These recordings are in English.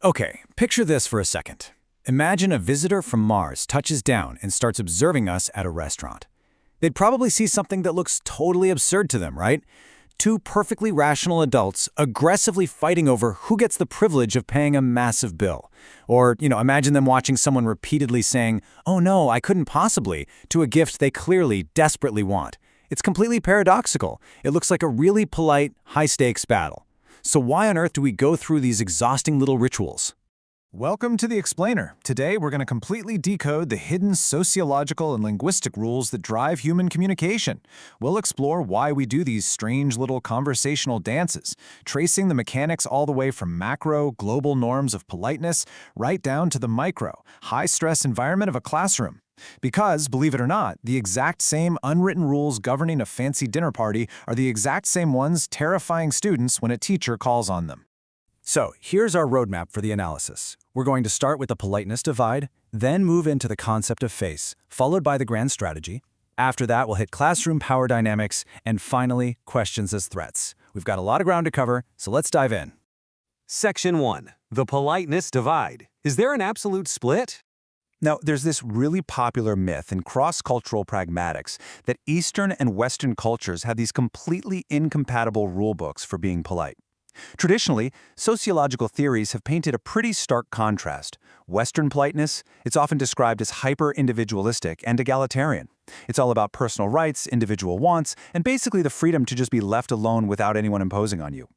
Okay, picture this for a second. Imagine a visitor from Mars touches down and starts observing us at a restaurant. They'd probably see something that looks totally absurd to them, right? Two perfectly rational adults aggressively fighting over who gets the privilege of paying a massive bill. Or, imagine them watching someone repeatedly saying, "Oh no, I couldn't possibly," to a gift they clearly, desperately want. It's completely paradoxical. It looks like a really polite, high-stakes battle. So why on earth do we go through these exhausting little rituals? Welcome to The Explainer. Today, we're going to completely decode the hidden sociological and linguistic rules that drive human communication. We'll explore why we do these strange little conversational dances, tracing the mechanics all the way from macro, global norms of politeness right down to the micro, high-stress environment of a classroom. Because, believe it or not, the exact same unwritten rules governing a fancy dinner party are the exact same ones terrifying students when a teacher calls on them. So here's our roadmap for the analysis. We're going to start with the politeness divide, then move into the concept of face, followed by the grand strategy. After that, we'll hit classroom power dynamics, and finally, questions as threats. We've got a lot of ground to cover, so let's dive in. Section 1. The politeness divide. Is there an absolute split? Now, there's this really popular myth in cross-cultural pragmatics that Eastern and Western cultures have these completely incompatible rule books for being polite. Traditionally, sociological theories have painted a pretty stark contrast. Western politeness, it's often described as hyper-individualistic and egalitarian. It's all about personal rights, individual wants, and basically the freedom to just be left alone without anyone imposing on you.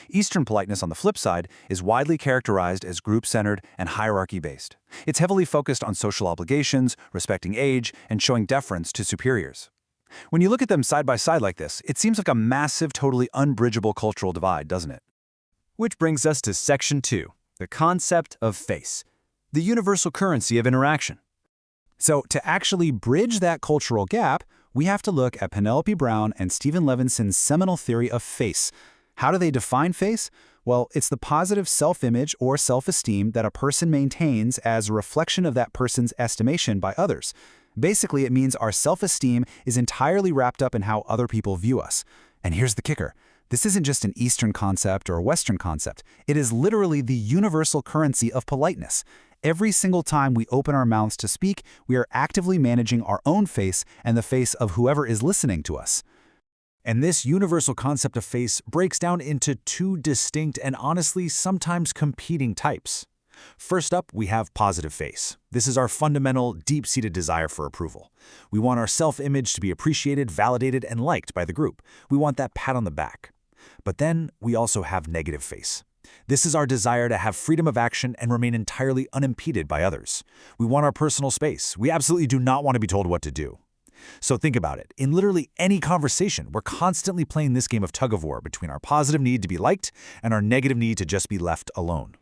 Eastern politeness, on the flip side, is widely characterized as group-centered and hierarchy-based. It's heavily focused on social obligations, respecting age, and showing deference to superiors. When you look at them side by side like this, it seems like a massive, totally unbridgeable cultural divide, doesn't it? Which brings us to Section 2, the concept of face, the universal currency of interaction. So to actually bridge that cultural gap, we have to look at Penelope Brown and Stephen Levinson's seminal theory of face. How do they define face? Well, it's the positive self-image or self-esteem that a person maintains as a reflection of that person's estimation by others. Basically, it means our self-esteem is entirely wrapped up in how other people view us. And here's the kicker. This isn't just an Eastern concept or a Western concept. It is literally the universal currency of politeness. Every single time we open our mouths to speak, we are actively managing our own face and the face of whoever is listening to us. And this universal concept of face breaks down into two distinct and honestly sometimes competing types. First up, we have positive face. This is our fundamental, deep-seated desire for approval. We want our self-image to be appreciated, validated, and liked by the group. We want that pat on the back. But then we also have negative face. This is our desire to have freedom of action and remain entirely unimpeded by others. We want our personal space. We absolutely do not want to be told what to do. So think about it. In literally any conversation, we're constantly playing this game of tug-of-war between our positive need to be liked and our negative need to just be left alone.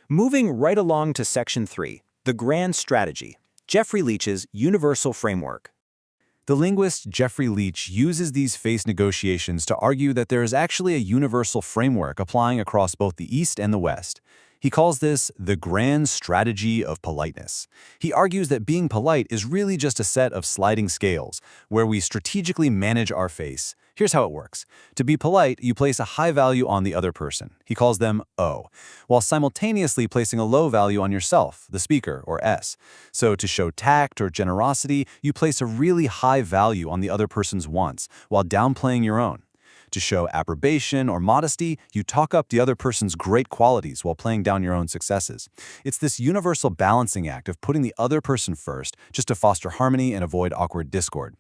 Moving right along to Section 3, the grand strategy, Jeffrey Leach's universal framework. The linguist Jeffrey Leach uses these face negotiations to argue that there is actually a universal framework applying across both the East and the West. He calls this the grand strategy of politeness. He argues that being polite is really just a set of sliding scales, where we strategically manage our face. Here's how it works. To be polite, you place a high value on the other person. He calls them O, while simultaneously placing a low value on yourself, the speaker, or S. So to show tact or generosity, you place a really high value on the other person's wants, while downplaying your own. To show approbation or modesty, you talk up the other person's great qualities while playing down your own successes. It's this universal balancing act of putting the other person first just to foster harmony and avoid awkward discord.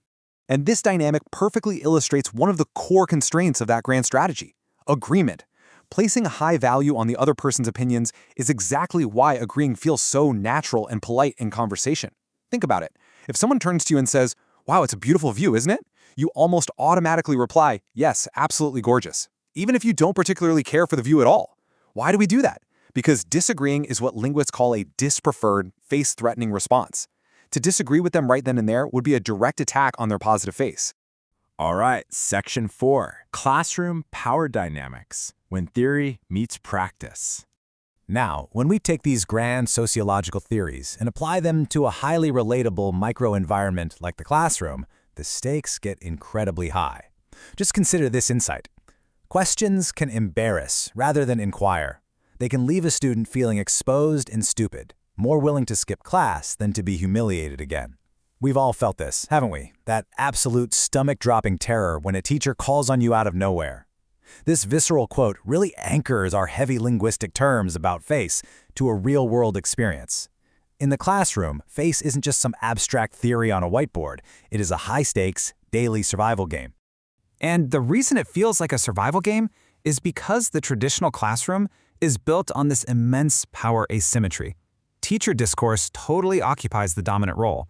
And this dynamic perfectly illustrates one of the core constraints of that grand strategy: agreement. Placing a high value on the other person's opinions is exactly why agreeing feels so natural and polite in conversation. Think about it. If someone turns to you and says, "Wow, it's a beautiful view, isn't it?" you almost automatically reply, "Yes, absolutely gorgeous," even if you don't particularly care for the view at all. Why do we do that? Because disagreeing is what linguists call a dispreferred, face-threatening response. To disagree with them right then and there would be a direct attack on their positive face. All right, Section 4, Classroom Power Dynamics, when theory meets practice. Now, when we take these grand sociological theories and apply them to a highly relatable microenvironment like the classroom, the stakes get incredibly high. Just consider this insight. Questions can embarrass rather than inquire. They can leave a student feeling exposed and stupid, more willing to skip class than to be humiliated again. We've all felt this, haven't we? That absolute stomach-dropping terror when a teacher calls on you out of nowhere. This visceral quote really anchors our heavy linguistic terms about face to a real-world experience. In the classroom, face isn't just some abstract theory on a whiteboard. It is a high-stakes, daily survival game. And the reason it feels like a survival game is because the traditional classroom is built on this immense power asymmetry. Teacher discourse totally occupies the dominant role.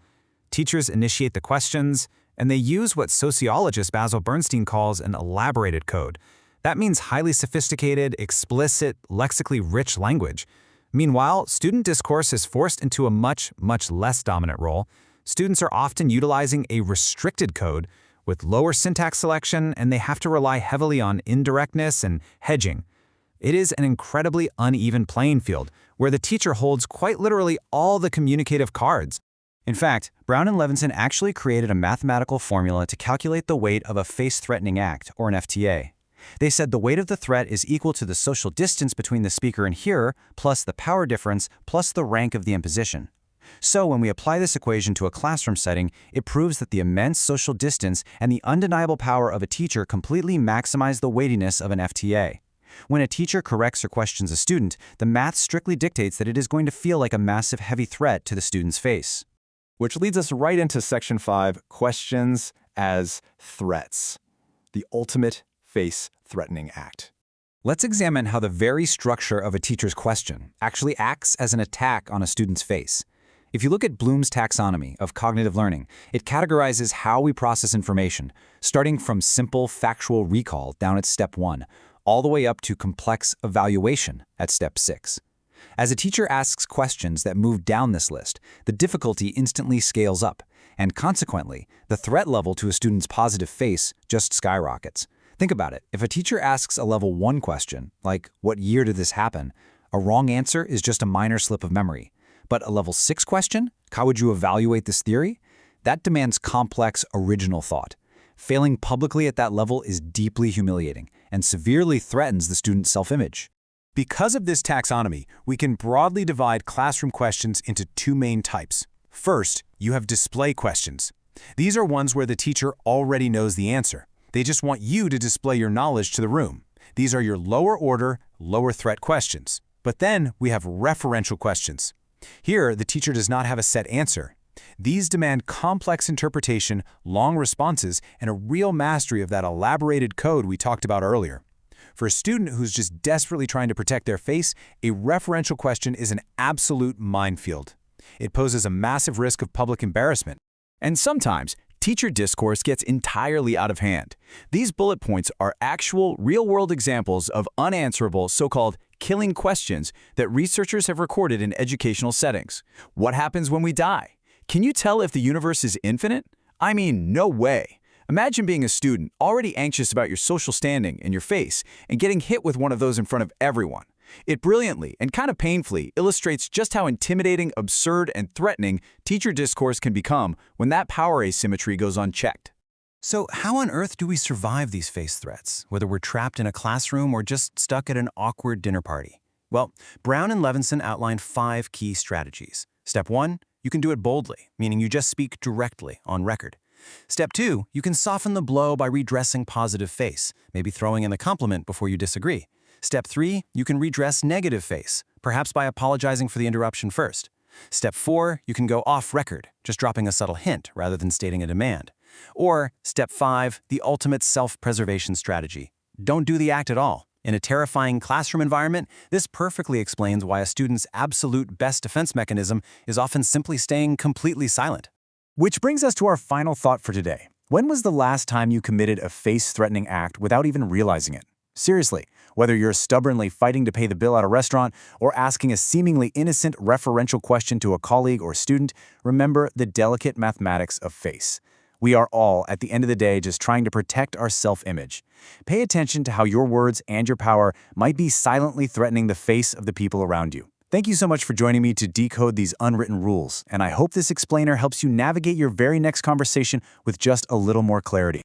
Teachers initiate the questions, and they use what sociologist Basil Bernstein calls an elaborated code. That means highly sophisticated, explicit, lexically rich language. Meanwhile, student discourse is forced into a much less dominant role. Students are often utilizing a restricted code with lower syntax selection, and they have to rely heavily on indirectness and hedging. It is an incredibly uneven playing field, where the teacher holds quite literally all the communicative cards. In fact, Brown and Levinson actually created a mathematical formula to calculate the weight of a face-threatening act, or an FTA. They said the weight of the threat is equal to the social distance between the speaker and hearer, plus the power difference, plus the rank of the imposition. So when we apply this equation to a classroom setting, it proves that the immense social distance and the undeniable power of a teacher completely maximize the weightiness of an FTA. When a teacher corrects or questions a student, the math strictly dictates that it is going to feel like a massive heavy threat to the student's face. Which leads us right into Section 5, questions as threats. The ultimate face-threatening act. Let's examine how the very structure of a teacher's question actually acts as an attack on a student's face. If you look at Bloom's taxonomy of cognitive learning, it categorizes how we process information, starting from simple factual recall down at step 1, all the way up to complex evaluation at step 6. As a teacher asks questions that move down this list, the difficulty instantly scales up, and consequently, the threat level to a student's positive face just skyrockets. Think about it. If a teacher asks a level 1 question, like, "What year did this happen?" a wrong answer is just a minor slip of memory. But a level 6 question, "How would you evaluate this theory?" that demands complex, original thought. Failing publicly at that level is deeply humiliating and severely threatens the student's self-image. Because of this taxonomy, we can broadly divide classroom questions into 2 main types. First, you have display questions. These are ones where the teacher already knows the answer. They just want you to display your knowledge to the room. These are your lower order, lower threat questions. But then we have referential questions. Here, the teacher does not have a set answer. These demand complex interpretation, long responses, and a real mastery of that elaborated code we talked about earlier. For a student who's just desperately trying to protect their face, a referential question is an absolute minefield. It poses a massive risk of public embarrassment. And sometimes, teacher discourse gets entirely out of hand. These bullet points are actual, real-world examples of unanswerable, so-called killing questions that researchers have recorded in educational settings. What happens when we die? Can you tell if the universe is infinite? I mean, no way. Imagine being a student, already anxious about your social standing and your face, and getting hit with one of those in front of everyone. It brilliantly and kind of painfully illustrates just how intimidating, absurd, and threatening teacher discourse can become when that power asymmetry goes unchecked. So how on earth do we survive these face threats, whether we're trapped in a classroom or just stuck at an awkward dinner party? Well, Brown and Levinson outlined 5 key strategies. Step 1, you can do it boldly, meaning you just speak directly on record. Step 2, you can soften the blow by redressing positive face, maybe throwing in the compliment before you disagree. Step 3, you can redress negative face, perhaps by apologizing for the interruption first. Step 4, you can go off record, just dropping a subtle hint rather than stating a demand. Or Step 5, the ultimate self-preservation strategy. Don't do the act at all. In a terrifying classroom environment, this perfectly explains why a student's absolute best defense mechanism is often simply staying completely silent. Which brings us to our final thought for today. When was the last time you committed a face-threatening act without even realizing it? Seriously, whether you're stubbornly fighting to pay the bill at a restaurant or asking a seemingly innocent referential question to a colleague or student, remember the delicate mathematics of face. We are all, at the end of the day, just trying to protect our self-image. Pay attention to how your words and your power might be silently threatening the face of the people around you. Thank you so much for joining me to decode these unwritten rules, and I hope this explainer helps you navigate your very next conversation with just a little more clarity.